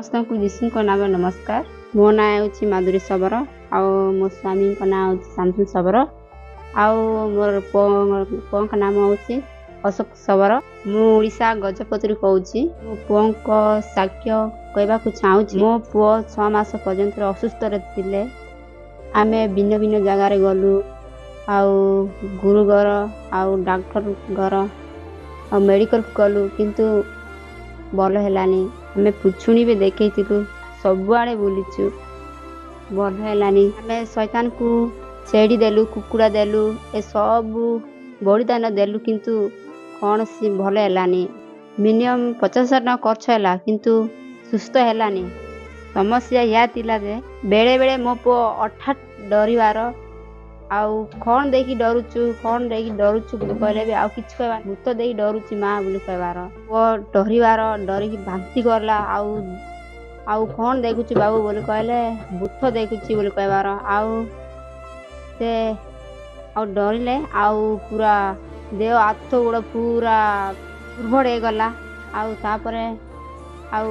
समस्त को यीशु नाम नमस्कार। मो ना हूँ माधुरी सबर आउ मो स्वामी ना हूँ शामसुन सबर आउ मोर पुओं का नाम हूँ अशोक सबर। मुशा गजपति कहूँ मो पुओं को साक्ष्य कहवाक चाहूँगी। मो पुओ 6 मास पर्यंत असुस्थ थे। आम भिन्न भिन्न जगार गलु आउ गुरुगर आउ डॉक्टर घर आ मेडिकल गलु किंतु भल हैलानी। आम पुछुणी भी देखु सबुआड़े बुलीचु भल हैलानी। आम शैतान को छेड़ी देलु कुकुड़ा देलु ए सब बलिदान देलु किंतु कौन सी भल हैलानी। मिनिमम 50,000 टका खर्च हैला किंतु सुस्थ हैलानी। समस्या या थिला जे बेले बेले मो पुओ अठात डरिवार आउ कौन देखी डरुचु बोली कहले भी आउ किछ कहबा भूत देखी डरुची माँ बोली कहबार वो डरिवार डरिकी भांति करला आउ कौन देखुची बाबू बोली कहले भूत देखुची बोली कहबार आउ से आउ डरिले आउ पूरा देह हाथ गोड़ पूरा दुर्बल हो गला आउ तापरे आउ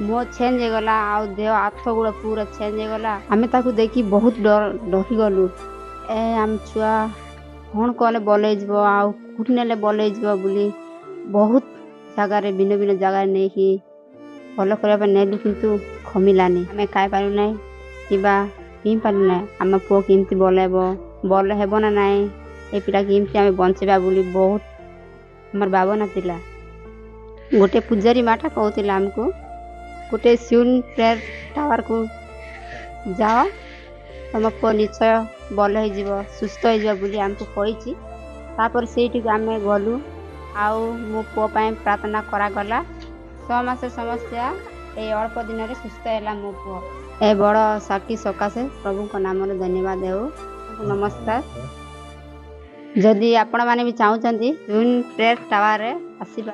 मो चेंज हो गला आउ देह हाथ गोड़ पूरा चेंज हो गला। आमे ताकू देखी बहुत डरी गलु ए आम छुआ कौन कहले बलई जीव आउ कुछ नेले बलई जीव बोली बहुत जगार भिन्न भिन्न जगार नहीं कि भल करने नेलु किंतु कमिलानी। आम खाई पारू ना कि पी पारू ना आम पुओ केमती बल हेब ना ना ये पिला केमती आम बंचेबा बोली बहुत हमार भावना थिला। गोटे पूजारी माटा कहूला आमको गोटे सिउन प्रेयर टावर को जाओ तुम पुओ निश्चय भल हो सुस्थ हो बोली आमको कही। तापर से आम गलु आउ मो पुओ प्रार्थना करागला 6 मास समस्या ए अल्प दिन में सुस्थ है मो पुओ ए बड़ साक्षी सकाशे प्रभु को नाम धन्यवाद देव। नमस्कार। जदि आपण माने भी चाहूचंती प्रेयर टावर आसीबा